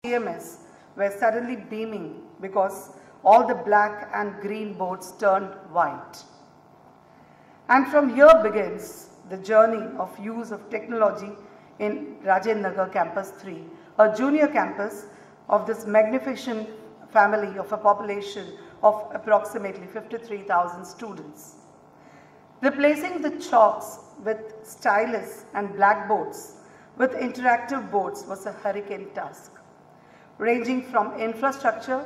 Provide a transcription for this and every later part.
CMS were suddenly beaming because all the black and green boards turned white. And from here begins the journey of use of technology in Rajendra Nagar Campus 3, a junior campus of this magnificent family of a population of approximately 53,000 students. Replacing the chalks with stylus and blackboards with interactive boards was a hurricane task, ranging from infrastructure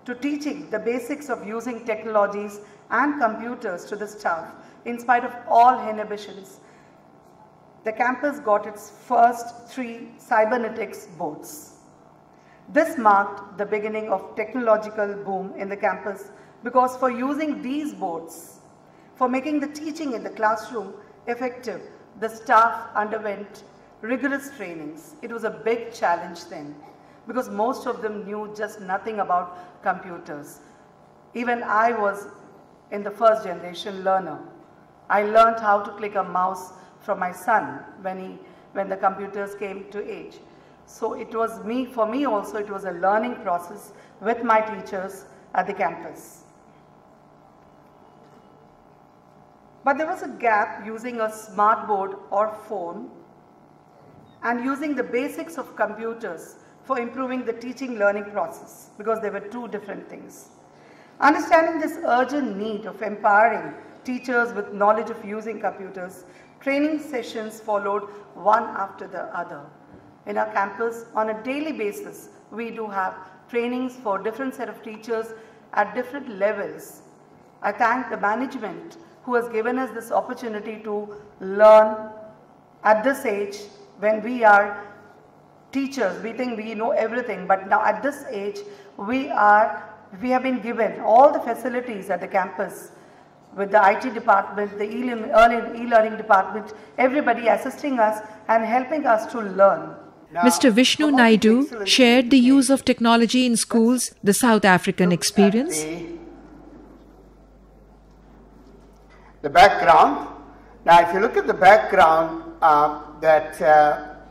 to teaching the basics of using technologies and computers to the staff. In spite of all inhibitions, the campus got its first 3 cybernetics boards. This marked the beginning of technological boom in the campus because for using these boards, for making the teaching in the classroom effective, the staff underwent rigorous trainings. It was a big challenge then because most of them knew just nothing about computers. Even I was in the first generation learner. I learned how to click a mouse from my son when the computers came to age. So it was for me also, it was a learning process with my teachers at the campus. But there was a gap using a smart board or phone and using the basics of computers for improving the teaching learning process because they were 2 different things. Understanding this urgent need of empowering teachers with knowledge of using computers, training sessions followed one after the other. In our campus, on a daily basis, we do have trainings for different set of teachers at different levels. I thank the management who has given us this opportunity to learn at this age. When we are teachers, we think we know everything, but now at this age, we have been given all the facilities at the campus with the IT department, the e-learning department, everybody assisting us and helping us to learn. Now, Mr. Vishnu Naidu shared the use of technology in schools, the South African experience. The background. Now, if you look at the background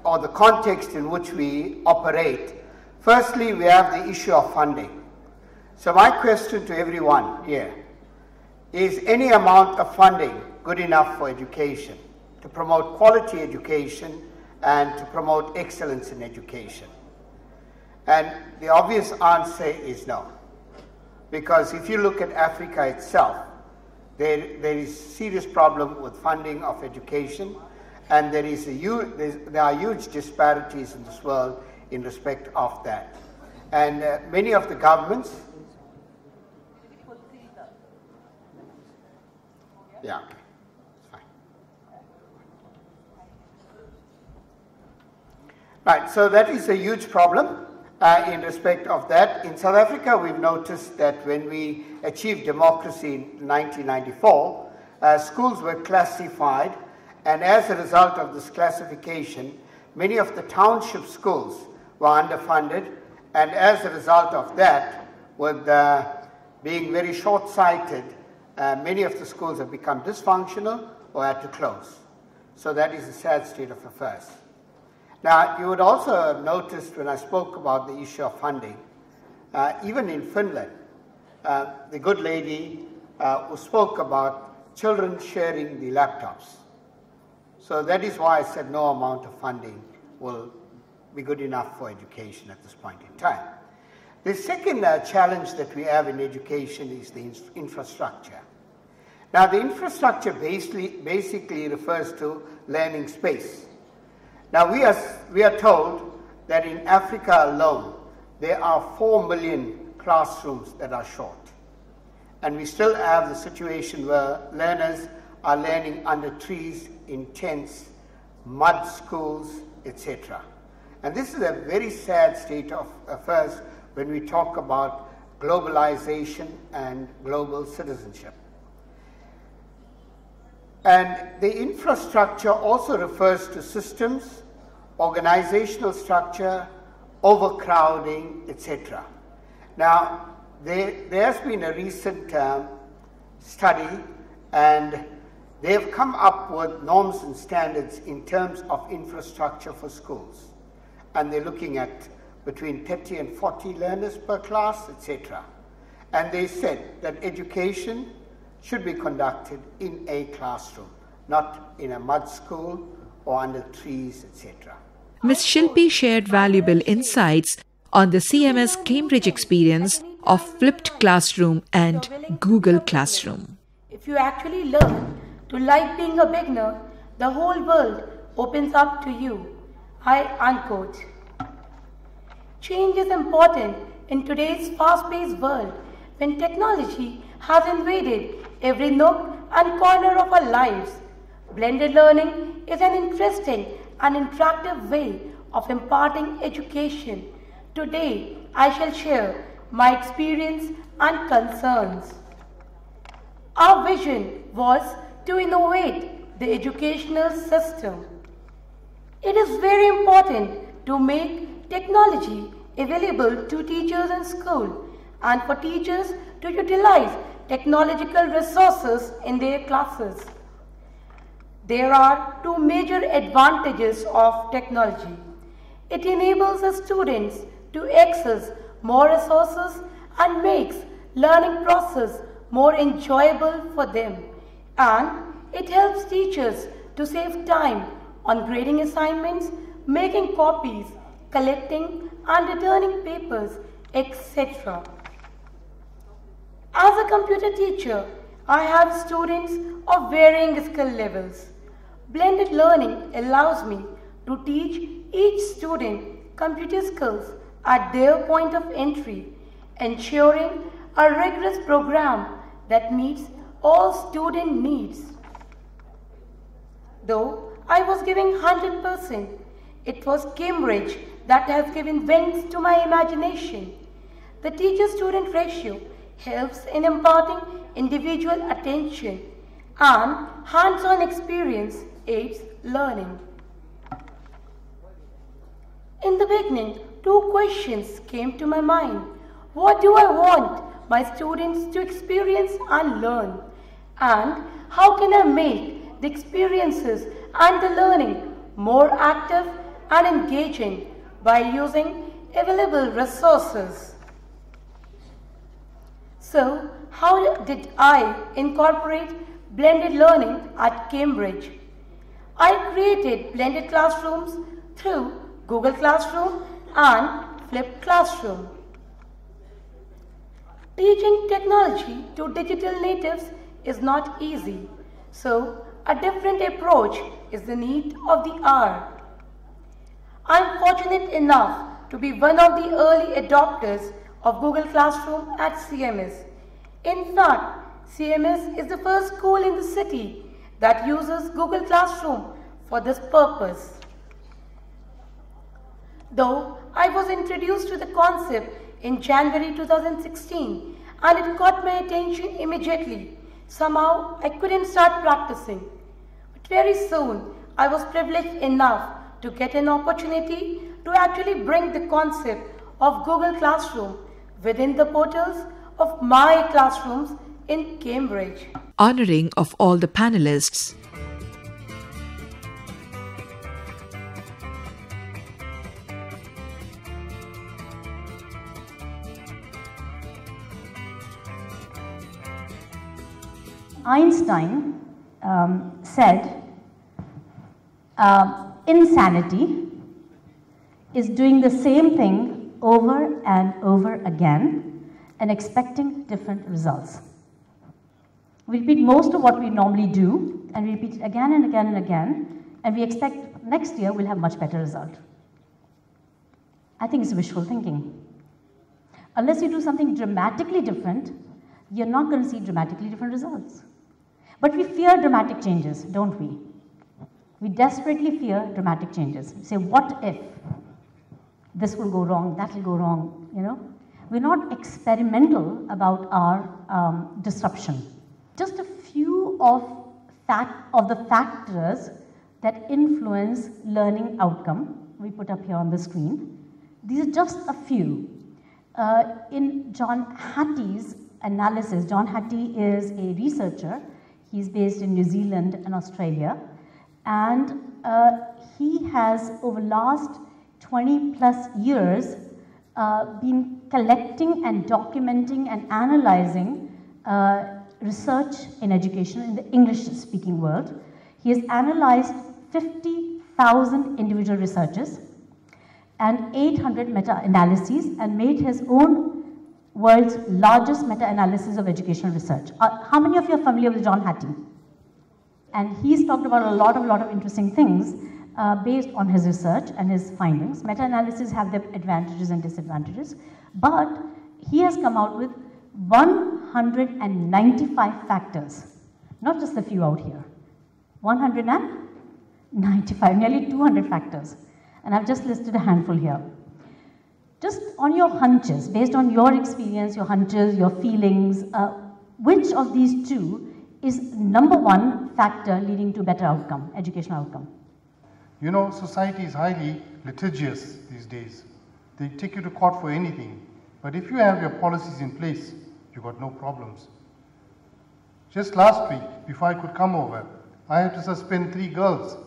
or the context in which we operate, firstly, we have the issue of funding. So my question to everyone here, is any amount of funding good enough for education, to promote quality education and to promote excellence in education? And the obvious answer is no. Because if you look at Africa itself, there is serious problem with funding of education, and there are huge disparities in this world in respect of that. And many of the governments, yeah, it's fine. Right, so that is a huge problem in respect of that. In South Africa, we've noticed that when we achieved democracy in 1994, schools were classified, and as a result of this classification, many of the township schools were underfunded, and as a result of that, with being very short-sighted, many of the schools have become dysfunctional or had to close. So that is a sad state of affairs. Now, you would also have noticed when I spoke about the issue of funding, even in Finland, the good lady who spoke about children sharing the laptops. So that is why I said no amount of funding will be good enough for education at this point in time. The second challenge that we have in education is the infrastructure. Now, the infrastructure basically refers to learning space. Now, we are told that in Africa alone, there are 4 million classrooms that are short. And we still have the situation where learners are learning under trees, in tents, mud schools, etc. And this is a very sad state of affairs when we talk about globalization and global citizenship. And the infrastructure also refers to systems, organizational structure, overcrowding, etc. Now, there has been a recent study, and they have come up with norms and standards in terms of infrastructure for schools. And they're looking at between 30 and 40 learners per class, etc. And they said that education should be conducted in a classroom, not in a mud school or under trees, etc. Ms. Shilpi shared valuable insights on the CMS Cambridge experience of flipped classroom and Google Classroom. If you actually learn to like being a beginner, the whole world opens up to you. I unquote. Change is important in today's fast-paced world when technology has invaded every nook and corner of our lives. Blended learning is an interesting and interactive way of imparting education. Today, I shall share my experience and concerns. Our vision was to innovate the educational system. It is very important to make technology available to teachers in school and for teachers to utilize technological resources in their classes. There are two major advantages of technology. It enables the students to access more resources and makes learning process more enjoyable for them. And it helps teachers to save time on grading assignments, making copies, collecting and returning papers, etc. As a computer teacher, I have students of varying skill levels. Blended learning allows me to teach each student computer skills at their point of entry, ensuring a rigorous program that meets all student needs. Though I was giving 100%, it was Cambridge that has given wings to my imagination. The teacher-student ratio helps in imparting individual attention and hands-on experience aids learning. In the beginning, two questions came to my mind. What do I want my students to experience and learn? And how can I make the experiences and the learning more active and engaging by using available resources? So, how did I incorporate blended learning at Cambridge? I created blended classrooms through Google Classroom and flipped classroom. Teaching technology to digital natives is not easy, so a different approach is the need of the hour. I am fortunate enough to be one of the early adopters of Google Classroom at CMS. In fact, CMS is the first school in the city that uses Google Classroom for this purpose. Though I was introduced to the concept in January 2016 and it caught my attention immediately, somehow I couldn't start practicing. But very soon I was privileged enough to get an opportunity to actually bring the concept of Google Classroom within the portals of my classrooms in Cambridge. Honoring of all the panelists. Einstein said, insanity is doing the same thing over and over again and expecting different results. We repeat most of what we normally do, and we repeat it again and again and again, and we expect next year we'll have much better result. I think it's wishful thinking. Unless you do something dramatically different, you're not going to see dramatically different results. But we fear dramatic changes, don't we? We desperately fear dramatic changes. We say, what if this will go wrong, that will go wrong, you know? We're not experimental about our disruption. Just a few of the factors that influence learning outcome, we put up here on the screen. These are just a few. In John Hattie's analysis, John Hattie is a researcher. He's based in New Zealand and Australia. And he has, over the last 20 plus years, been collecting and documenting and analyzing research in education in the English-speaking world. He has analyzed 50,000 individual researches and 800 meta-analyses and made his own world's largest meta-analysis of educational research. How many of you are familiar with John Hattie? And he's talked about a lot of interesting things based on his research and his findings. Meta-analyses have their advantages and disadvantages, but he has come out with 195 factors, not just a few out here. 195, nearly 200 factors. And I've just listed a handful here. Just on your hunches, based on your experience, your hunches, your feelings, which of these two is number one factor leading to better outcome, educational outcome? You know, society is highly litigious these days. They take you to court for anything. But if you have your policies in place, you got no problems. Just last week, before I could come over, I had to suspend 3 girls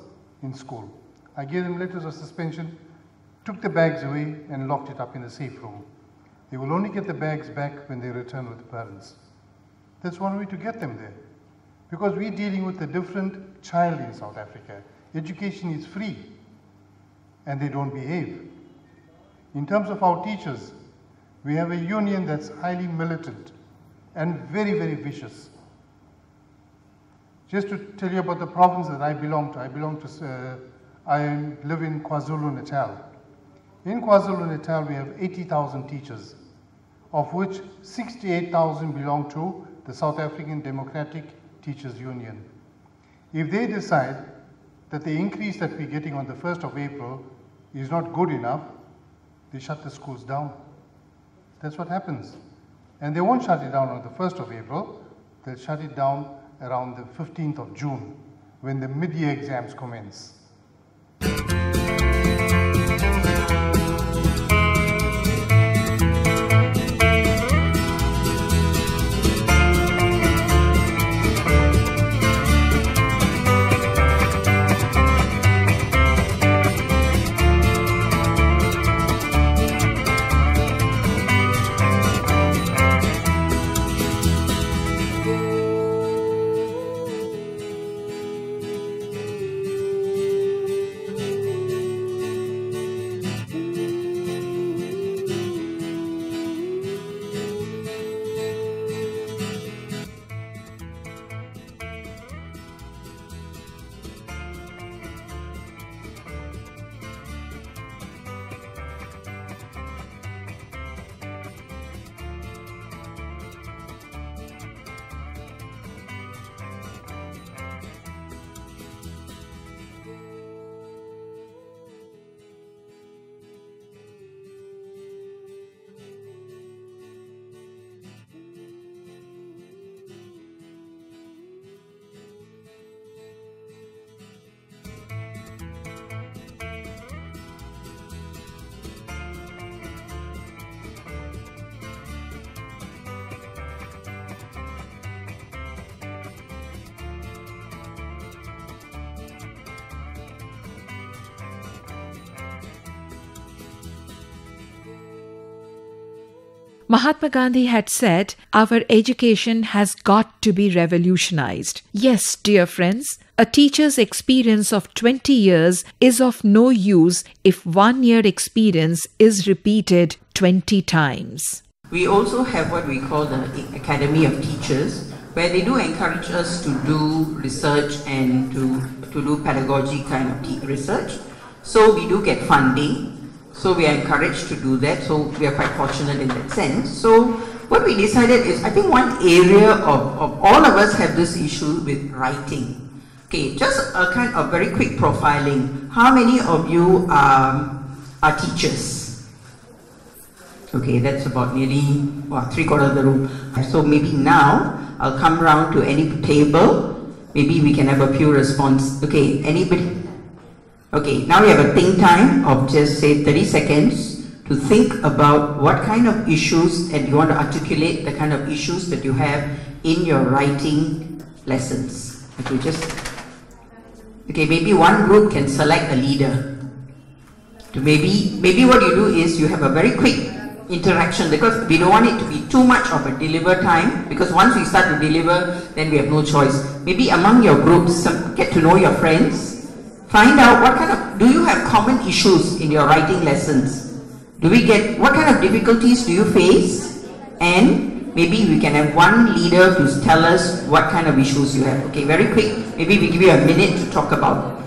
in school. I gave them letters of suspension, took the bags away and locked it up in a safe room. They will only get the bags back when they return with the parents. That's one way to get them there. Because we're dealing with a different child in South Africa. Education is free and they don't behave. In terms of our teachers, we have a union that's highly militant and very, very vicious. Just to tell you about the province that I belong to, I live in KwaZulu-Natal. In KwaZulu-Natal, we have 80,000 teachers, of which 68,000 belong to the South African Democratic Teachers Union. If they decide that the increase that we're getting on the 1st of April is not good enough, they shut the schools down. That's what happens. And they won't shut it down on the 1st of April, they'll shut it down around the 15th of June, when the mid-year exams commence. Mahatma Gandhi had said, our education has got to be revolutionized. Yes, dear friends, a teacher's experience of 20 years is of no use if 1 year experience is repeated 20 times. We also have what we call the Academy of Teachers, where they do encourage us to do research and to do pedagogy kind of research. So we do get funding. So we are encouraged to do that, so we are quite fortunate in that sense. So what we decided is, I think one area of all of us have this issue with writing. Okay, just a kind of very quick profiling. How many of you are teachers? Okay, that's about nearly 3/4 of the room. So maybe now I'll come round to any table. Maybe we can have a few response. Okay, anybody? Okay, now we have a think time of just say 30 seconds to think about what kind of issues, and you want to articulate the kind of issues that you have in your writing lessons. Okay, maybe one group can select a leader. Maybe what you do is you have a very quick interaction, because we don't want it to be too much of a deliver time, because once we start to deliver, then we have no choice. Maybe among your groups, get to know your friends, find out what kind of, do you have common issues in your writing lessons? What kind of difficulties do you face? And maybe we can have one leader to tell us what kind of issues you have. Okay, very quick, maybe we give you a minute to talk about.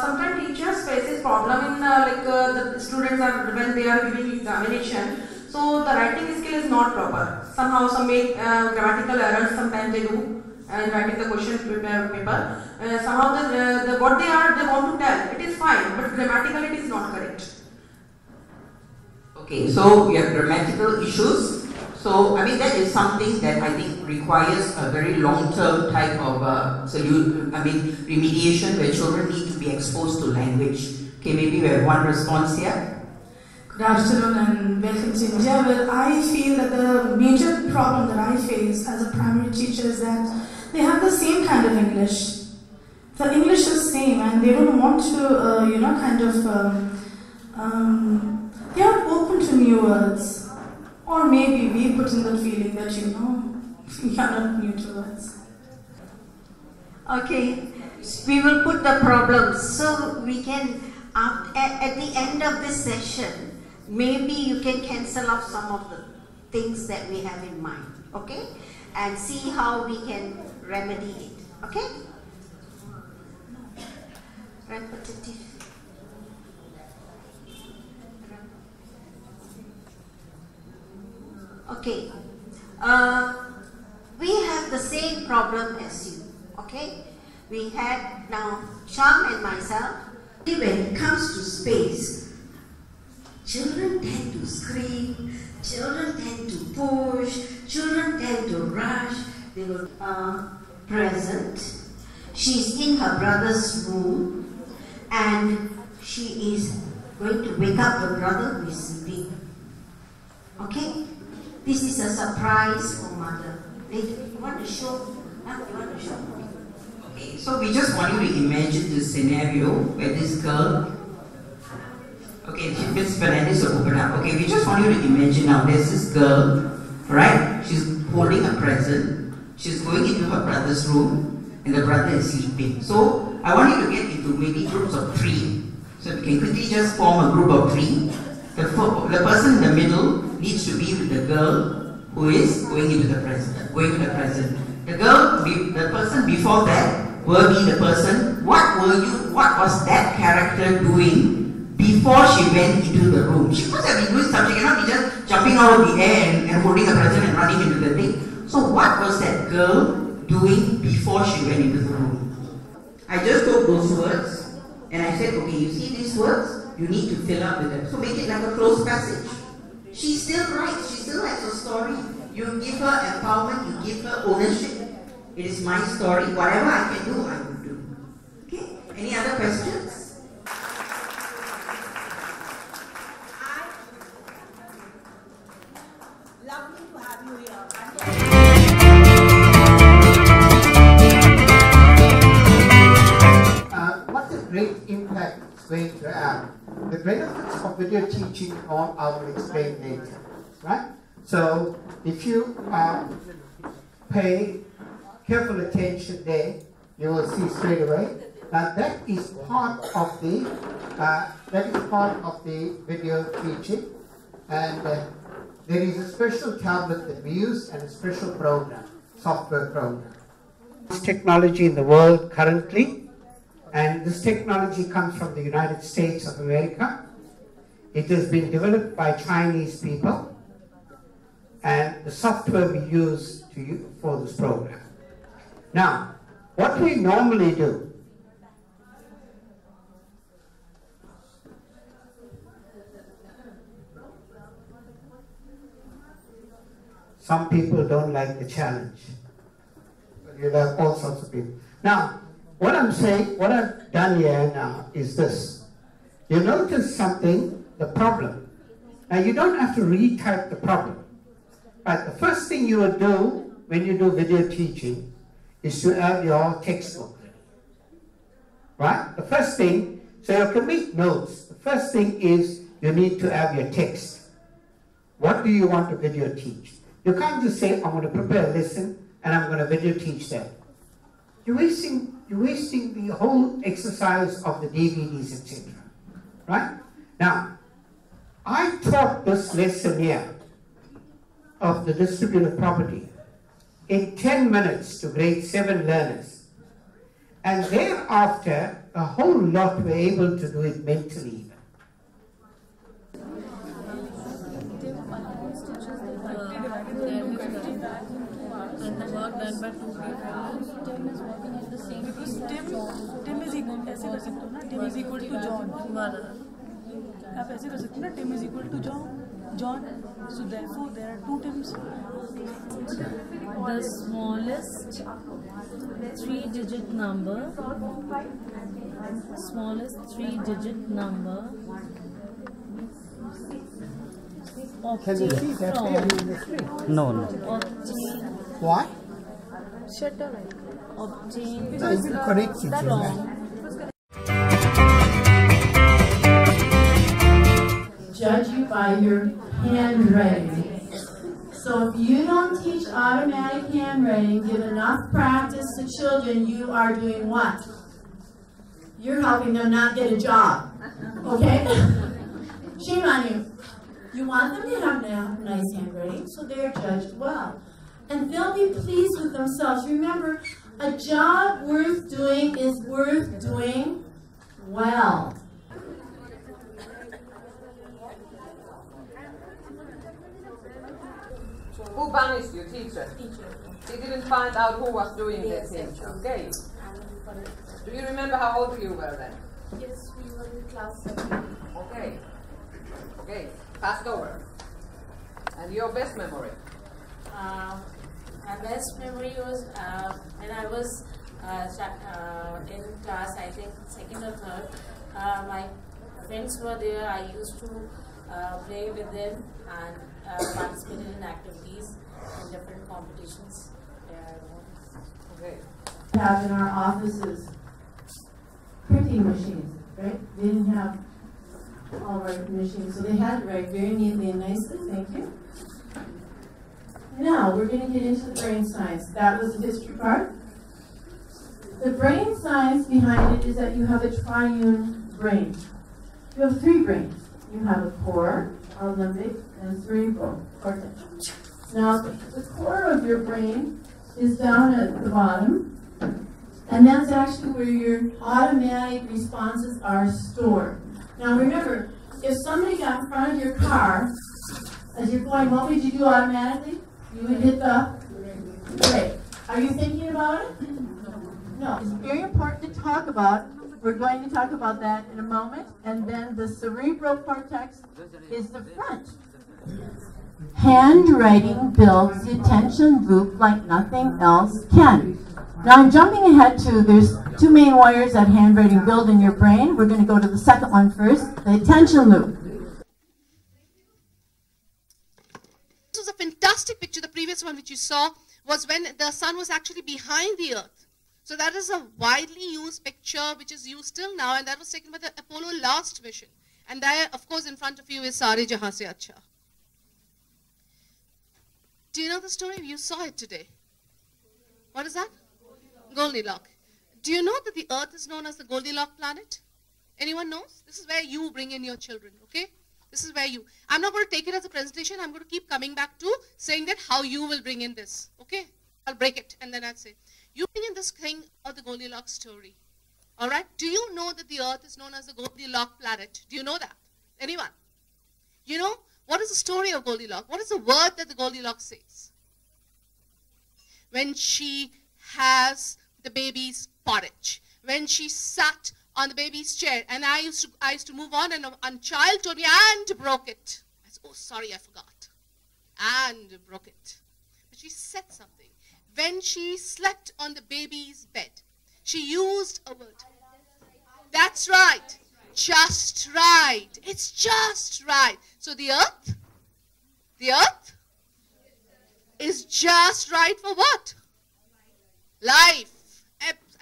Sometimes teachers faces problem in the students are when they are giving examination. So the writing skill is not proper. Somehow some make grammatical errors sometimes they do and writing the question paper. Somehow what they want to tell, it is fine, but grammatically it is not correct. Okay, so we have grammatical issues. So, I mean, that is something that I think requires a very long-term type of remediation, where children need to be exposed to language. Okay, maybe we have one response here. Good afternoon and welcome to India. Well, I feel that the major problem that I face as a primary teacher is that they have the same kind of English. The English is same and they don't want to, they are open to new words. Or maybe we put in the feeling that, we are not new to words. Okay, we will put the problems so we can, at the end of this session, maybe you can cancel off some of the things that we have in mind, okay? And see how we can remedy it, okay? Repetitive. Okay, we have the same problem as you, okay? We had now Sham and myself. When it comes to space, children tend to scream, children tend to push, children tend to rush. They were present. She's in her brother's room and she is going to wake up the brother who is sleeping, okay? This is a surprise for mother. You want to show? You want to show? Okay, so we just want you to imagine this scenario where this girl. Okay, Ms. Fernandez will open up. Okay, we just want you to imagine now. There's this girl, right? She's holding a present. She's going into her brother's room, and the brother is sleeping. So I want you to get into maybe groups of 3. So we can quickly just form a group of 3. The person in the middle needs to be with the girl who is going into the present. The person before that will be the person. What was that character doing before she went into the room? She must have been doing something. She cannot be just jumping out of the air and holding a present and running into the thing. So what was that girl doing before she went into the room? I just took those words and I said, okay, you see these words? You need to fill up with them. So make it like a closed passage. She still writes, she still has a story. You give her empowerment, you give her ownership. It is my story. Whatever I can do, I will do. Okay? Any other questions? Lovely to have you here. What a great impact it's going to have. The benefits of video teaching on I will explain later, right? So if you pay careful attention there, you will see straight away. That is part of the video teaching, and there is a special tablet that we use and a special program, software program. This technology in the world currently. And this technology comes from the United States of America. It has been developed by Chinese people. And the software we use for this program. Now, what we normally do, some people don't like the challenge. But you have all sorts of people. Now, what I'm saying, what I've done here now is this. You notice something, the problem. Now you don't have to retype the problem. But the first thing you will do when you do video teaching is to have your textbook. Right? The first thing, so you can make notes. The first thing is you need to have your text. What do you want to video teach? You can't just say, I'm going to prepare a lesson and I'm going to video teach that. You're wasting the whole exercise of the DVDs, etc. Right? Now, I taught this lesson here of the distributive property in 10 minutes to grade 7 learners. And thereafter, a whole lot were able to do it mentally even. And the work done by 2 people. Tim is working at the same because Tim is equal ऐसे कर सकते हो ना Tim is equal to John. आप ऐसे कर सकते हो ना Tim is equal to John. So therefore there are 2 Tims. The smallest 3-digit number. Smallest 3-digit number. Can you see that clearly in the screen? No. Why? Shut down. Obtain Correct it. Judge you by your handwriting. So if you don't teach automatic handwriting, give enough practice to children, you are doing what? You're helping them not get a job. Okay? Shame on you. You want them to have nice handwriting, so they're judged well. And they'll be pleased with themselves. Remember, a job worth doing is worth doing well. Who punished you, teacher? He didn't find out who was doing the thing. Okay. Do you remember how old you were then? Yes, we were in class 7. Okay. Okay. Fast over. And your best memory? My best memory was when I was in class, I think 2nd or 3rd. My friends were there. I used to play with them and participated in activities in different competitions. Okay. We have in our offices printing machines, right? They didn't have all writing machines, so they had to write very neatly and nicely. Thank you. Now we're going to get into the brain science. That was the history part. The brain science behind it is that you have a triune brain. You have 3 brains. You have a core, a limbic, and cerebral cortex. Now, the core of your brain is down at the bottom, and that's actually where your automatic responses are stored. Now remember, if somebody got in front of your car, as you're going, what would you do automatically? You would hit the brake. Are you thinking about it? No. It's very important to talk about. We're going to talk about that in a moment. And then the cerebral cortex is the front. Handwriting builds the attention loop like nothing else can. Now I'm jumping ahead to, there's 2 main wires that handwriting build in your brain. We're going to go to the second one first, the attention loop. This was a fantastic picture. The previous one which you saw was when the sun was actually behind the earth. So that is a widely used picture which is used till now, and that was taken by the Apollo last mission. And there, of course, in front of you is Sare Jahan Se Acha. Do you know the story? You saw it today. What is that? Goldilocks. Do you know that the earth is known as the Goldilocks planet? Anyone knows? This is where you bring in your children, okay? This is where you. I'm not going to take it as a presentation. I'm going to keep coming back to saying that how you will bring in this, okay? I'll break it and then I'll say. You bring in this thing of the Goldilocks story, all right? Do you know that the earth is known as the Goldilocks planet? Do you know that? Anyone? You know, what is the story of Goldilocks? What is the word that the Goldilocks says? When she has the baby's porridge, when she sat on the baby's chair, and I used to move on, and a child told me, and broke it. I said, oh, sorry, I forgot. And broke it. But she said something. When she slept on the baby's bed, she used a word. That's right. Just right. It's just right. So the earth is just right for what? Life.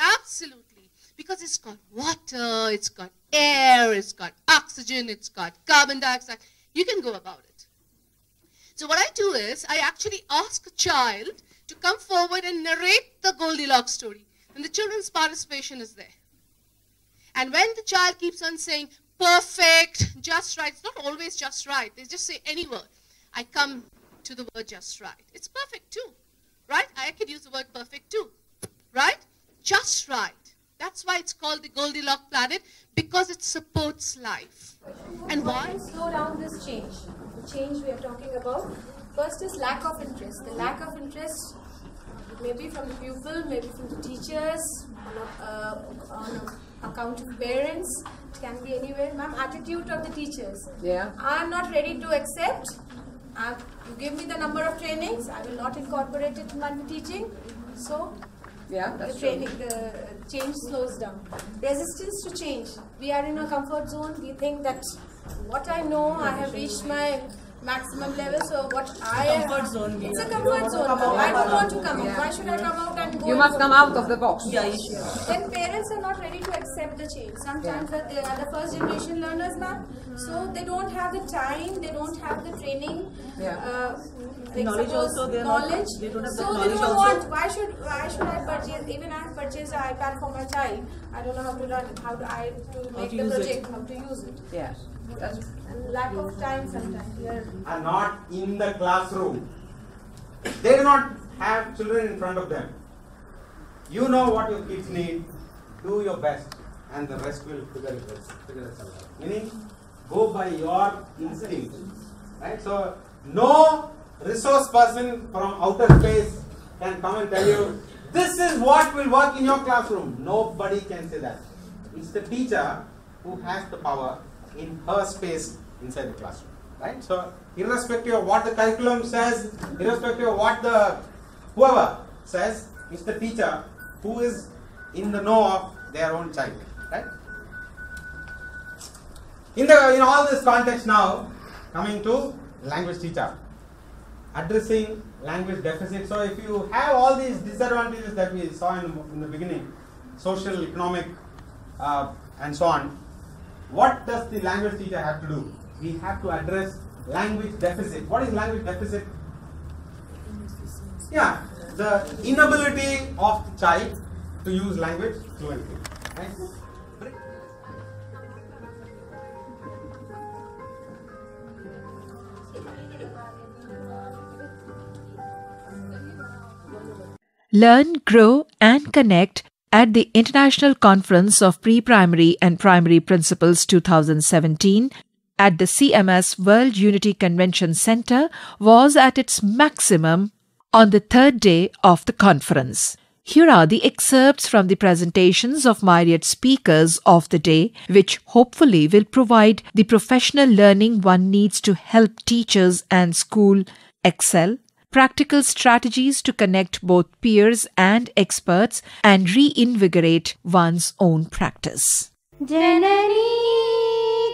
Absolutely. Because it's got water, it's got air, it's got oxygen, it's got carbon dioxide. You can go about it. So what I do is, I actually ask a child to come forward and narrate the Goldilocks story. And the children's participation is there. And when the child keeps on saying, perfect, just right, it's not always just right. They just say any word. I come to the word just right. It's perfect too, right? I could use the word perfect too, right? Just right. That's why it's called the Goldilocks planet, because it supports life. And why? Slow down this change. The change we are talking about. First is lack of interest. The lack of interest maybe from the pupil, maybe from the teachers, on account of parents. It can be anywhere. Ma'am, attitude of the teachers. Yeah. I am not ready to accept. You give me the number of trainings. I will not incorporate it in my teaching. So. Yeah, that's the training, the change slows down. Resistance to change. We are in a comfort zone. We think that what I know, I have reached my maximum level. So what comfort zone. It's a comfort zone. I don't want to come out. Why should I come out and go? You must come out of the box. Yeah, Then parents are not ready to accept the change. Sometimes they are the first generation learners, ma'am. So they don't have the time. They don't have the training. Knowledge also. They don't have so the they knowledge don't also. want. Why should I purchase? Even I have purchased an iPad for my child. I don't know how to run it. How to make the project? How to use it? Yes. And lack of time sometimes. Are not in the classroom. They do not have children in front of them. You know what your kids need. Do your best, and the rest will figure itself out. Meaning, go by your instinct. Right? So, no resource person from outer space can come and tell you, this is what will work in your classroom. Nobody can say that. It's the teacher who has the power in her space inside the classroom. Right? So, irrespective of what the curriculum says, irrespective of what whoever says, it's the teacher who is in the know of their own child. Right? In all this context now, coming to language teacher, addressing language deficit. So if you have all these disadvantages that we saw in the beginning, social, economic, and so on, what does the language teacher have to do? We have to address language deficit. What is language deficit? Yeah, the inability of the child to use language fluently. Right? Learn, grow, and connect at the International Conference of Pre-Primary and Primary Principals 2017 at the CMS World Unity Convention Center was at its maximum on the third day of the conference. Here are the excerpts from the presentations of myriad speakers of the day, which hopefully will provide the professional learning one needs to help teachers and school excel, practical strategies to connect both peers and experts, and reinvigorate one's own practice. Janani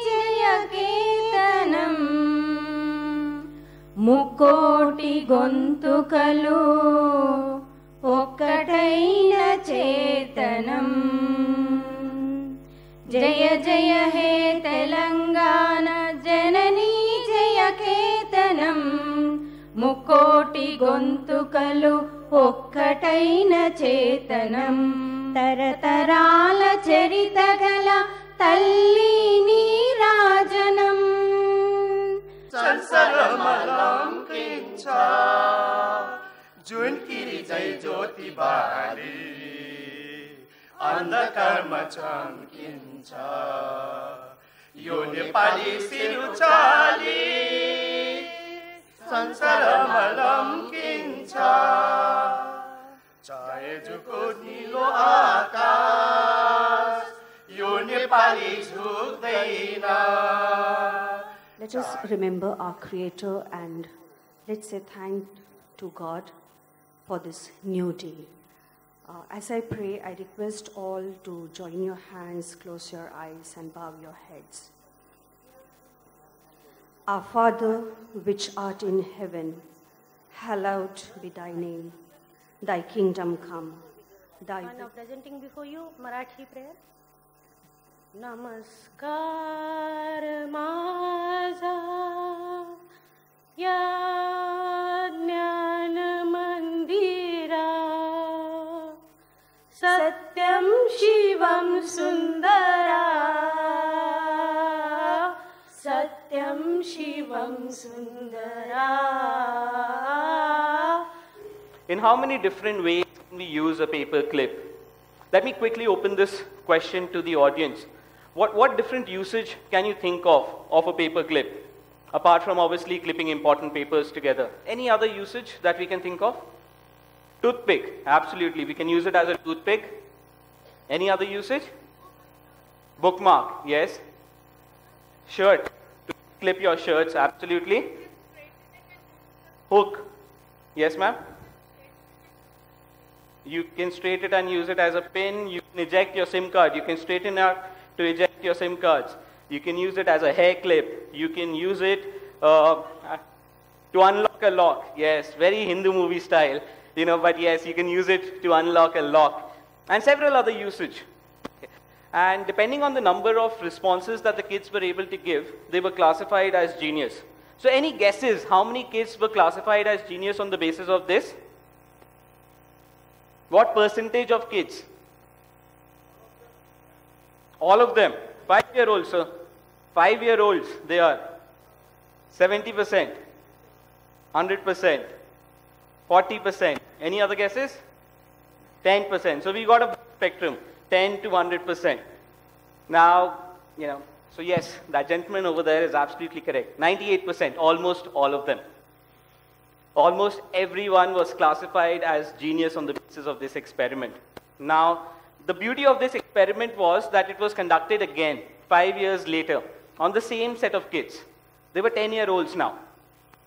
Jayaketanam Mukoti Gontukalu Okkataina Chetanam Jaya Jaya He Telangana Janani Jayaketanam Mukoti Gontukalu Okkataina Chetanam Taratarala Charitagala Talli Neerajanam Sansaramalam Kincha Junkiri Jai Jyoti Bali Andhakarma Chamkincha Yo Nepali Siruchali Sansaramalam Kincha Chahe Jukut Nilo Akash Yo Nepali Jhukdaina. Let us remember our Creator and let's say thank to God for this new day. As I pray, I request all to join your hands, close your eyes, and bow your heads. Our Father, which art in heaven, hallowed be thy name. Thy kingdom come. Thy Now presenting before you Marathi prayer. Namaskar Maza Jnana-mandira Satyam Shivam Sundara Satyam Shivam Sundara. In how many different ways can we use a paper clip? Let me quickly open this question to the audience. What different usage can you think of a paper clip? Apart from obviously clipping important papers together. Any other usage that we can think of? Toothpick, absolutely. We can use it as a toothpick. Any other usage? Bookmark, yes. Shirt, to clip your shirts, absolutely. Hook, yes ma'am. You can straighten it and use it as a pin. You can eject your SIM card. You can straighten out to eject your SIM cards. You can use it as a hair clip. You can use it to unlock a lock. Yes, very Hindu movie style, you know, but yes, you can use it to unlock a lock. And several other usage. And depending on the number of responses that the kids were able to give, they were classified as genius. So any guesses how many kids were classified as genius on the basis of this? What percentage of kids? All of them. 5-year-olds, sir. 5-year-olds, they are. 70%. 100%. 40%. Any other guesses? 10%. So we got a spectrum. 10 to 100%. Now, you know, so yes, that gentleman over there is absolutely correct. 98%, almost all of them. Almost everyone was classified as genius on the basis of this experiment. Now, the beauty of this experiment was that it was conducted again 5 years later on the same set of kids. They were 10-year-olds now.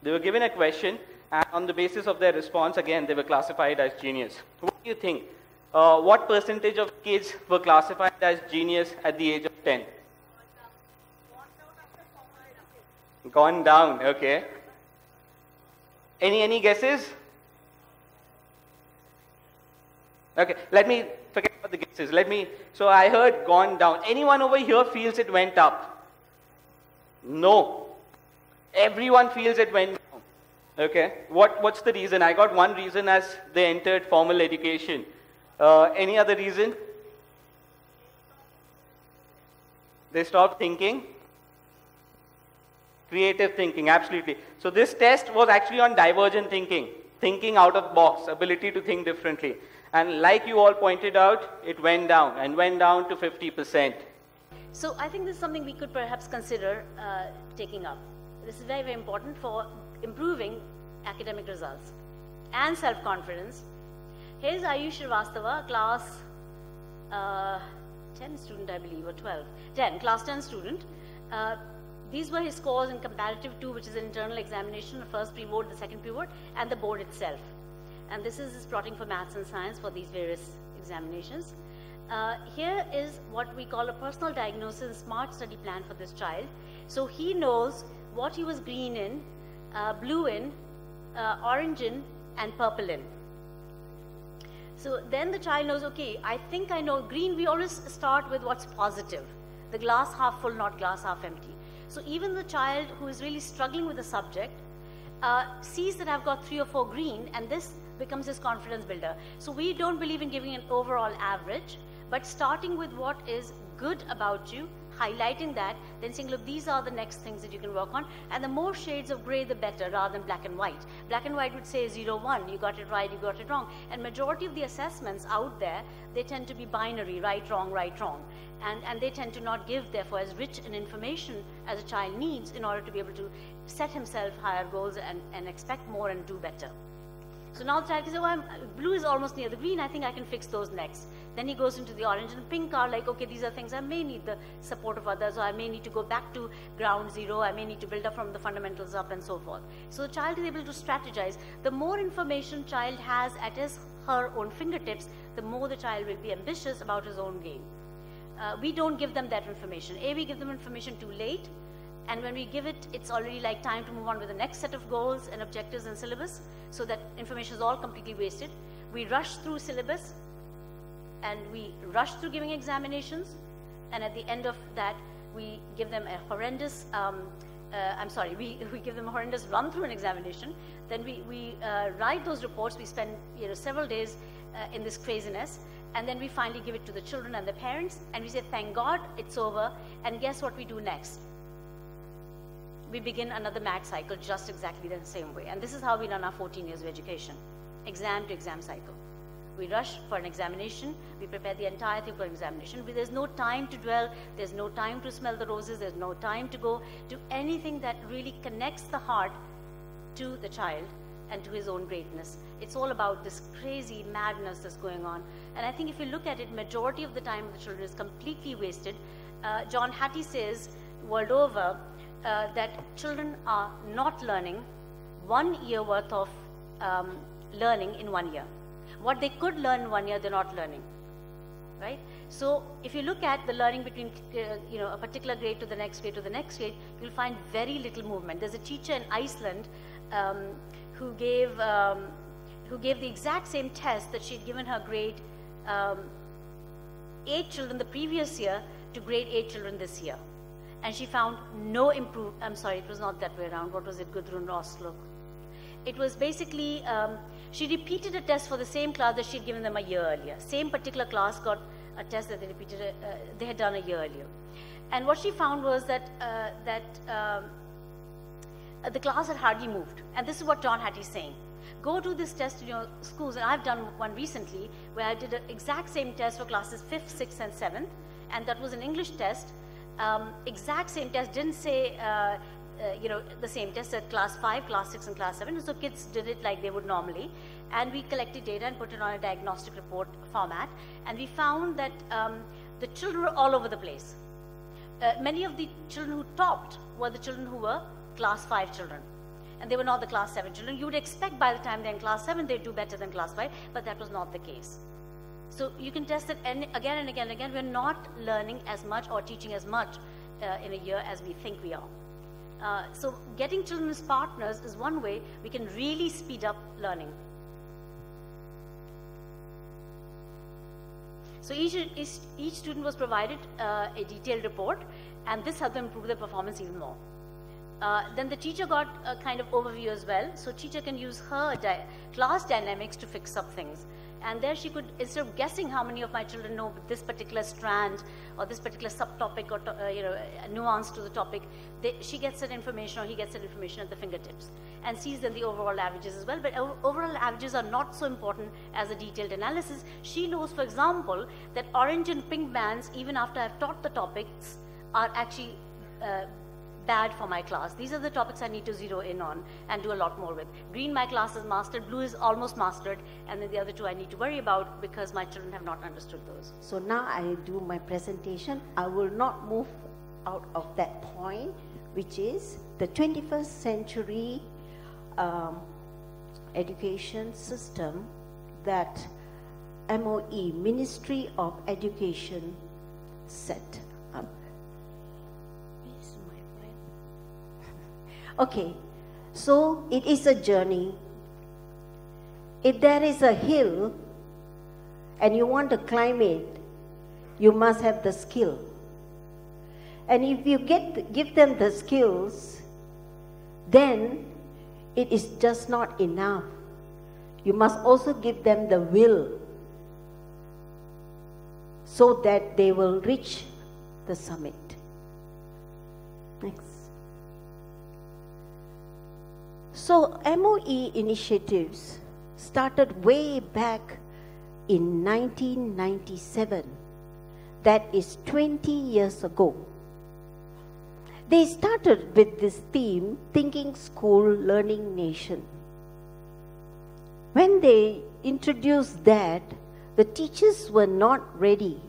They were given a question, and on the basis of their response, again, they were classified as genius. What do you think? What percentage of kids were classified as genius at the age of 10? Gone down, okay. Any guesses? Okay, let me forget about the guesses. So I heard gone down. Anyone over here feels it went up? No. Everyone feels it went down. Okay, what's the reason? I got one reason as they entered formal education. Any other reason? They stopped thinking. Creative thinking, absolutely. So this test was actually on divergent thinking, thinking out of box, ability to think differently. And like you all pointed out, it went down and went down to 50%. So I think this is something we could perhaps consider taking up. This is very, very important for improving academic results and self-confidence. Here's Ayush Srivastava, class 10 student, I believe, or 12. 10, class 10 student. These were his scores in comparative 2, which is an internal examination, the first pre-board, the second pre-board, and the board itself. And this is his plotting for maths and science for these various examinations. Here is what we call a personal diagnosis and smart study plan for this child. So he knows what he was green in, blue in, orange in, and purple in. So then the child knows, okay, I think I know green. We always start with what's positive, the glass half full, not glass half empty. So even the child who is really struggling with the subject sees that I've got 3 or 4 green, and this becomes his confidence builder. So we don't believe in giving an overall average, but starting with what is good about you, highlighting that, then saying, look, these are the next things that you can work on, and the more shades of gray, the better, rather than black and white. Black and white would say 0, 1, you got it right, you got it wrong. And majority of the assessments out there, they tend to be binary, right, wrong, right, wrong. And they tend to not give, therefore, as rich an information as a child needs in order to be able to set himself higher goals and expect more and do better. So now the child can say, well, blue is almost near the green, I think I can fix those next. Then he goes into the orange and pink are like, okay, these are things I may need the support of others, or I may need to go back to ground zero, I may need to build up from the fundamentals up, and so forth. So the child is able to strategize. The more information child has at her own fingertips, the more the child will be ambitious about his own game. We don't give them that information. We give them information too late, and when we give it, it's already like time to move on with the next set of goals and objectives and syllabus, so that information is all completely wasted. We rush through syllabus, and we rush through giving examinations, and at the end of that, we give them a horrendous we give them a horrendous run through an examination. Then we write those reports. We spend several days in this craziness, and then we finally give it to the children and the parents, and we say, thank God it's over, and guess what we do next? We begin another math cycle just exactly the same way. And this is how we run our 14 years of education, exam to exam cycle. We rush for an examination, we prepare the entire thing for an examination. There's no time to dwell, there's no time to smell the roses, there's no time to go to anything that really connects the heart to the child and to his own greatness. It's all about this crazy madness that's going on. And I think if you look at it, majority of the time of the children is completely wasted. John Hattie says, world over, that children are not learning 1 year worth of learning in 1 year. What they could learn in 1 year, they're not learning, right? So if you look at the learning between a particular grade to the next grade to the next grade, you'll find very little movement. There's a teacher in Iceland who gave the exact same test that she'd given her grade 8 children the previous year to grade 8 children this year. And she found no improvement. I'm sorry, it was not that way around. What was it, Gudrun Oslo? It was basically, she repeated a test for the same class that she'd given them a year earlier. Same particular class got a test that they had done a year earlier. And what she found was that the class had hardly moved. And this is what John Hattie's saying. Go do this test in your schools. And I've done one recently where I did the exact same test for classes 5th, 6th, and 7th. And that was an English test. Exact same test, didn't say, the same test at class 5, class 6, and class 7. So kids did it like they would normally. And we collected data and put it on a diagnostic report format. And we found that the children were all over the place. Many of the children who topped were the children who were class 5 children. And they were not the class 7 children. You would expect by the time they're in class 7, they'd do better than class 5, but that was not the case. So you can test it again and again and again. We're not learning as much or teaching as much in a year as we think we are. So getting children as partners is one way we can really speed up learning. So each student was provided a detailed report, and this helped them improve their performance even more. Then the teacher got a kind of overview as well. So teacher can use her class dynamics to fix up things. And there she could, instead of guessing how many of my children know this particular strand or this particular subtopic or a nuance to the topic, she gets that information or he gets that information at the fingertips and sees then the overall averages as well. But overall averages are not so important as a detailed analysis. She knows, for example, that orange and pink bands, even after I've taught the topics, are actually bad for my class. These are the topics I need to zero in on and do a lot more with. Green, my class is mastered. Blue is almost mastered. And then the other two I need to worry about because my children have not understood those. So now I do my presentation. I will not move out of that point, which is the 21st century education system that MOE, Ministry of Education, set up. Okay, so it is a journey. If there is a hill and you want to climb it, you must have the skill. And if you give them the skills, then it is just not enough. You must also give them the will so that they will reach the summit. Next. So MOE initiatives started way back in 1997. That is 20 years ago. They started with this theme, Thinking School, Learning Nation. When they introduced that, the teachers were not ready.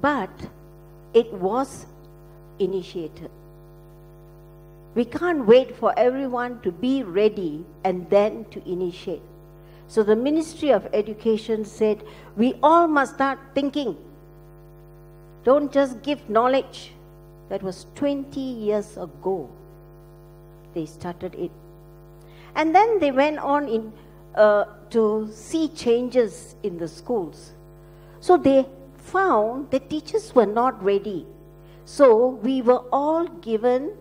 But it was initiated. We can't wait for everyone to be ready and then to initiate. So the Ministry of Education said, we all must start thinking. Don't just give knowledge. That was 20 years ago. They started it. And then they went on to see changes in the schools. So they found that teachers were not ready. So we were all given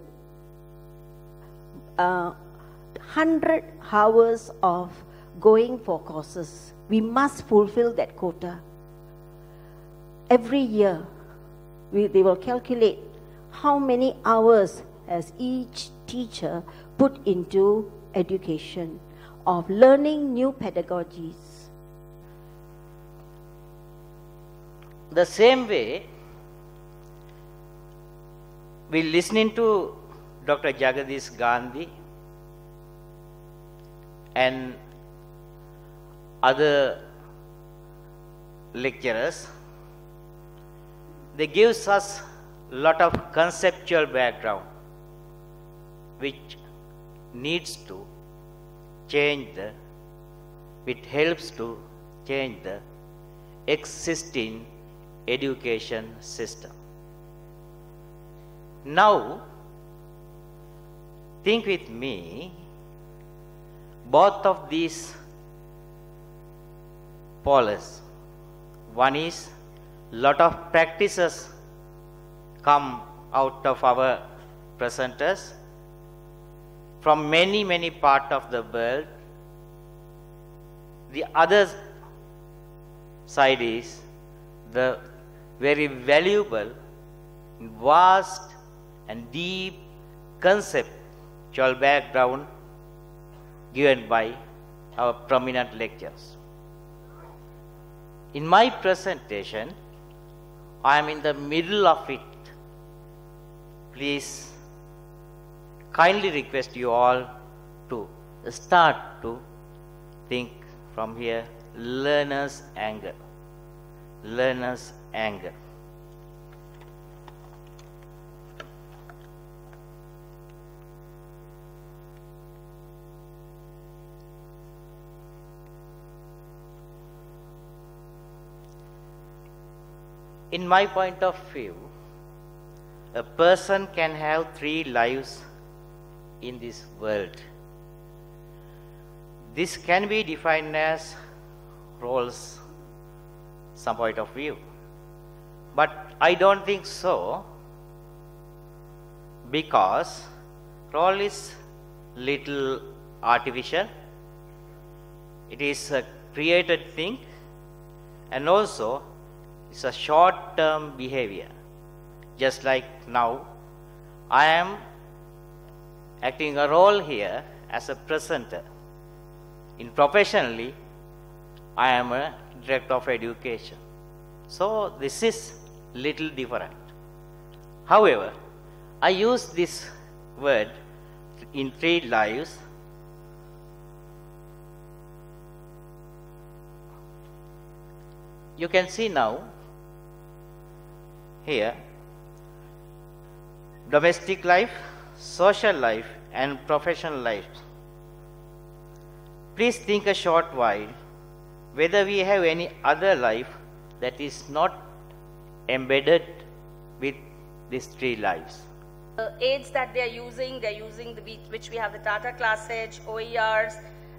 100 hours of going for courses. We must fulfill that quota. Every year, they will calculate how many hours has each teacher put into education of learning new pedagogies. The same way, we listening to Dr. Jagadish Gandhi and other lecturers. They gives us a lot of conceptual background which needs to change it helps to change the existing education system. Now, think with me, both of these poles, one is lot of practices come out of our presenters from many parts of the world. The other side is the very valuable, vast and deep conceptual background given by our prominent lecturers. In my presentation, I am in the middle of it. Please kindly request you all to start to think from here, learner's anger. Learner's anger. In my point of view, a person can have 3 lives in this world. This can be defined as roles, some point of view. But I don't think so, because role is little artificial. It is a created thing, and also it's a short-term behavior. Just like now, I am acting a role here as a presenter. In professionally, I am a director of education. So this is little different. However, I use this word in 3 lives. You can see now here domestic life, social life and professional life. Please think a short while whether we have any other life that is not embedded with these 3 lives. The aids that they're using which we have the Tata Classage, OERs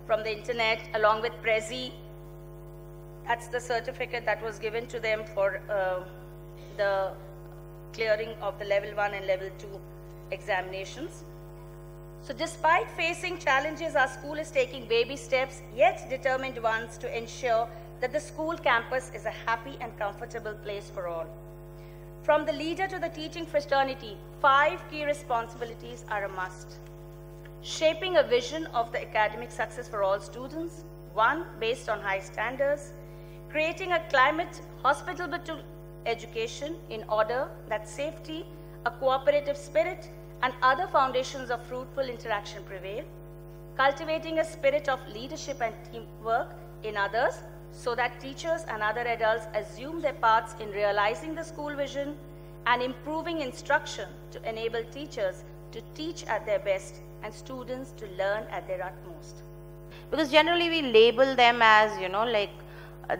from the internet along with Prezi. That's the certificate that was given to them for the clearing of the level 1 and level 2 examinations. So despite facing challenges, our school is taking baby steps, yet determined ones, to ensure that the school campus is a happy and comfortable place for all. From the leader to the teaching fraternity, 5 key responsibilities are a must. Shaping a vision of the academic success for all students, 1 based on high standards, creating a climate hospitable to education in order that safety, a cooperative spirit, and other foundations of fruitful interaction prevail, cultivating a spirit of leadership and teamwork in others so that teachers and other adults assume their parts in realizing the school vision, and improving instruction to enable teachers to teach at their best and students to learn at their utmost. Because generally we label them as,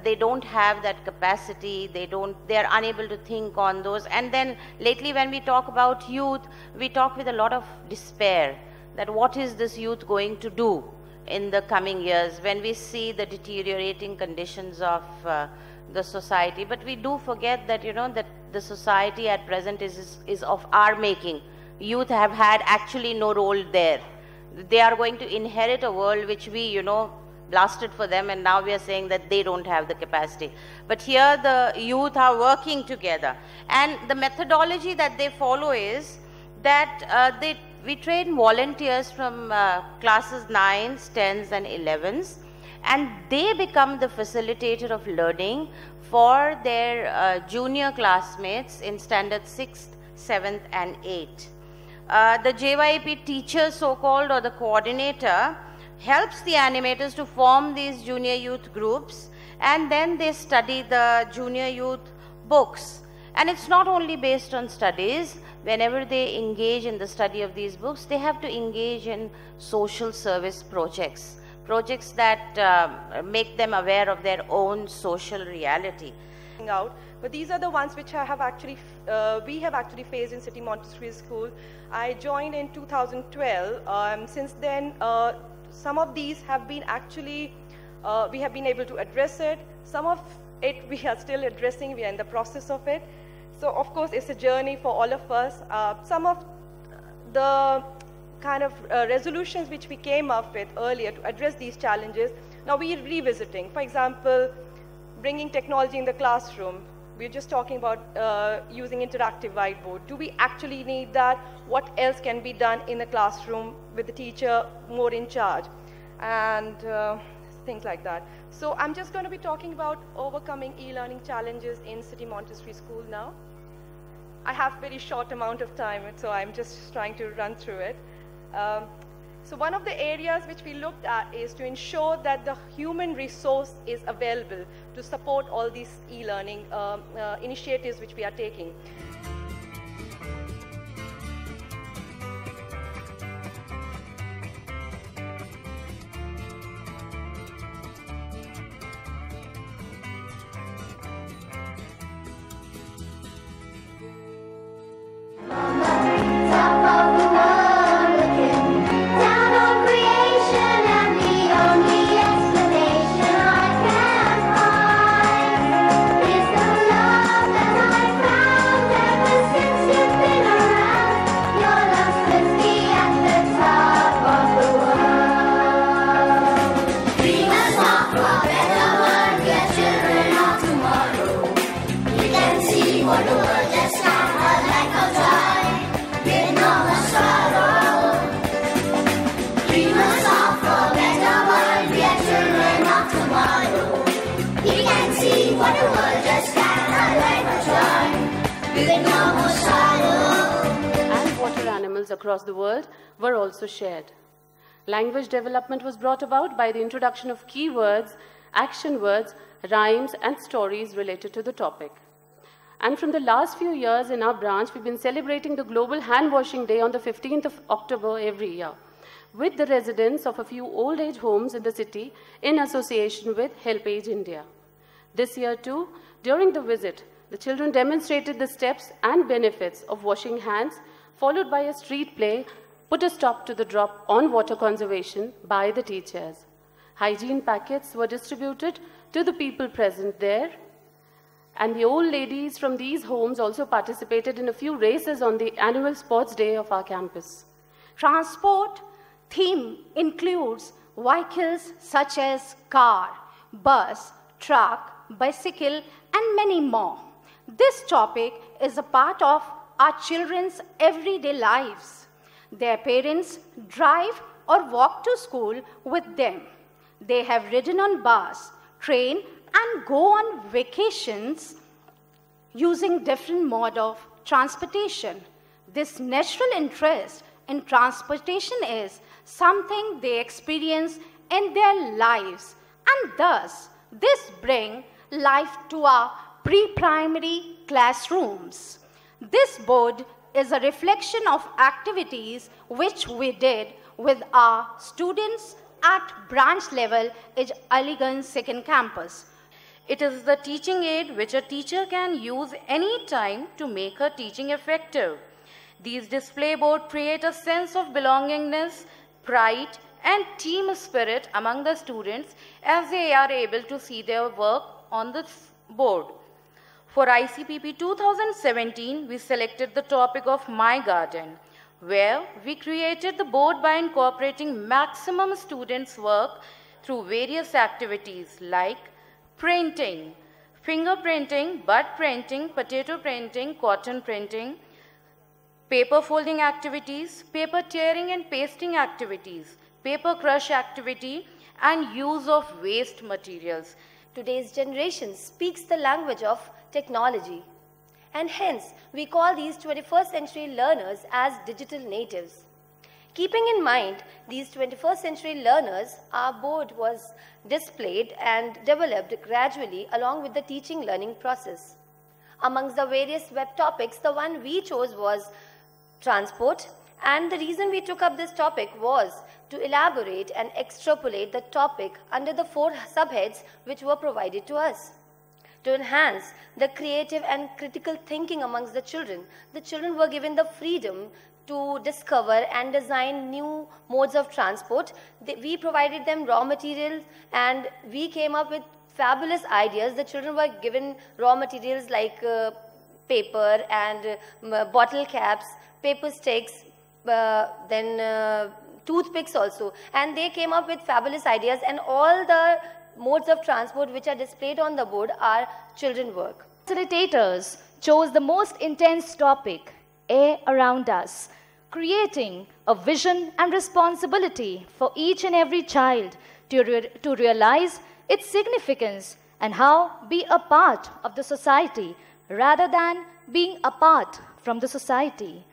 they don't have that capacity, they are unable to think on those. And then lately when we talk about youth, we talk with a lot of despair that what is this youth going to do in the coming years when we see the deteriorating conditions of the society. But we do forget that, that the society at present is of our making. Youth have had actually no role there. They are going to inherit a world which we, you know, blasted for them, and now we are saying that they don't have the capacity. But here the youth are working together, and the methodology that they follow is that we train volunteers from classes 9s, 10s and 11s, and they become the facilitator of learning for their junior classmates in standard 6th, 7th and 8th. The JYP teacher, so-called, or the coordinator, helps the animators to form these junior youth groups, and then they study the junior youth books. And it's not only based on studies. Whenever they engage in the study of these books, they have to engage in social service projects that make them aware of their own social reality. But these are the ones which I have actually, we have actually faced in City Montessori School. I joined in 2012. Since then, some of these have been actually, we have been able to address it. Some of it we are still addressing, we are in the process of it. So of course it's a journey for all of us. Some of the kind of resolutions which we came up with earlier to address these challenges, now we are revisiting. For example, bringing technology in the classroom. We're just talking about using interactive whiteboard. Do we actually need that? What else can be done in the classroom with the teacher more in charge? And things like that. So I'm just going to be talking about overcoming e-learning challenges in City Montessori School now. I have very short amount of time, so I'm just trying to run through it. So one of the areas which we looked at is to ensure that the human resource is available to support all these e-learning initiatives which we are taking. And water animals across the world were also shared. Language development was brought about by the introduction of keywords, action words, rhymes, and stories related to the topic. And from the last few years in our branch, we've been celebrating the Global Hand Washing Day on the 15th of October every year, with the residents of a few old age homes in the city in association with HelpAge India. This year too, during the visit, the children demonstrated the steps and benefits of washing hands, followed by a street play, put a stop to the drop on water conservation by the teachers. Hygiene packets were distributed to the people present there, and the old ladies from these homes also participated in a few races on the annual sports day of our campus. Transport theme includes vehicles such as car, bus, truck, bicycle, and many more. This topic is a part of our children's everyday lives. Their parents drive or walk to school with them. They have ridden on bus, train, and go on vacations using different mode of transportation. This natural interest in transportation is something they experience in their lives, and thus this brings life to our pre-primary classrooms. This board is a reflection of activities which we did with our students at branch level at Aliganj Second Campus. It is the teaching aid which a teacher can use any time to make her teaching effective. These display boards create a sense of belongingness, pride, and team spirit among the students as they are able to see their work on the board. For ICPP 2017, we selected the topic of My Garden, where we created the board by incorporating maximum students' work through various activities like printing, fingerprinting, bud printing, potato printing, cotton printing, paper folding activities, paper tearing and pasting activities, paper crush activity, and use of waste materials. Today's generation speaks the language of technology, and hence we call these 21st century learners as digital natives. Keeping in mind these 21st century learners, our board was displayed and developed gradually along with the teaching learning process. Amongst the various web topics, the one we chose was transport, and the reason we took up this topic was to elaborate and extrapolate the topic under the 4 subheads which were provided to us. To enhance the creative and critical thinking amongst the children were given the freedom to discover and design new modes of transport. We provided them raw materials and we came up with fabulous ideas. The children were given raw materials like paper and bottle caps, paper sticks, then toothpicks also, and they came up with fabulous ideas, and all the modes of transport which are displayed on the board are children work. Facilitators chose the most intense topic, air around us, creating a vision and responsibility for each and every child to realize its significance and how be a part of the society rather than being apart from the society.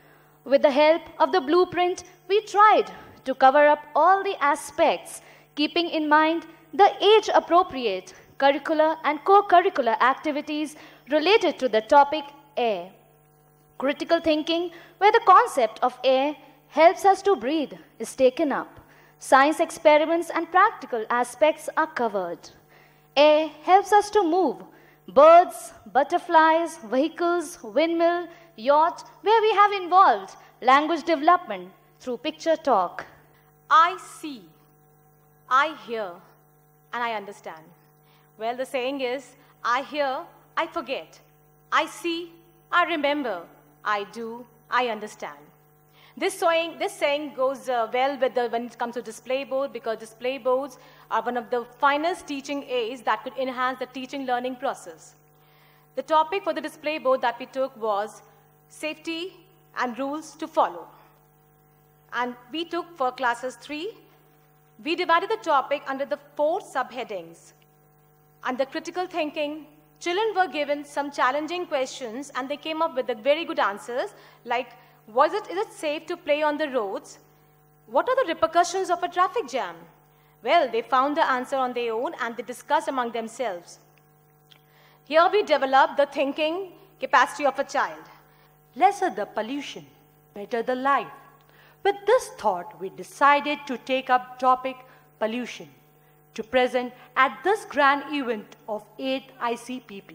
With the help of the blueprint, we tried to cover up all the aspects, keeping in mind the age-appropriate curricular and co-curricular activities related to the topic air. Critical thinking, where the concept of air helps us to breathe, is taken up. Science experiments and practical aspects are covered. Air helps us to move. Birds, butterflies, vehicles, windmill, yacht, where we have involved language development through picture talk. I see, I hear, and I understand. Well, the saying is, I hear, I forget. I see, I remember. I do, I understand. This saying goes well with when it comes to display board, because display boards are one of the finest teaching aids that could enhance the teaching learning process. The topic for the display board that we took was safety and rules to follow. And we took for classes 3, we divided the topic under the 4 subheadings. Under critical thinking, children were given some challenging questions and they came up with the very good answers, like, is it safe to play on the roads? What are the repercussions of a traffic jam? Well, they found the answer on their own and they discussed among themselves. Here we developed the thinking capacity of a child. Lesser the pollution, better the life. With this thought, we decided to take up topic pollution to present at this grand event of 8th ICPP.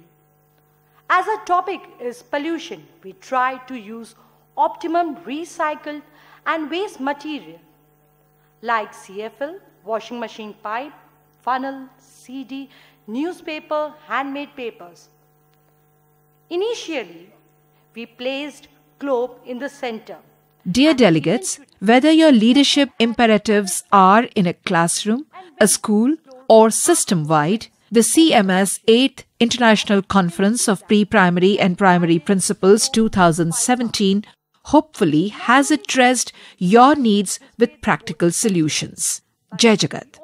As our topic is pollution, we try to use optimum recycled and waste material like CFL, washing machine pipe, funnel, CD, newspaper, handmade papers. Initially, we placed globe in the center. Dear delegates, whether your leadership imperatives are in a classroom, a school, or system-wide, the CMS 8th International Conference of Pre-Primary and Primary Principals 2017 hopefully has addressed your needs with practical solutions. Jai Jagat.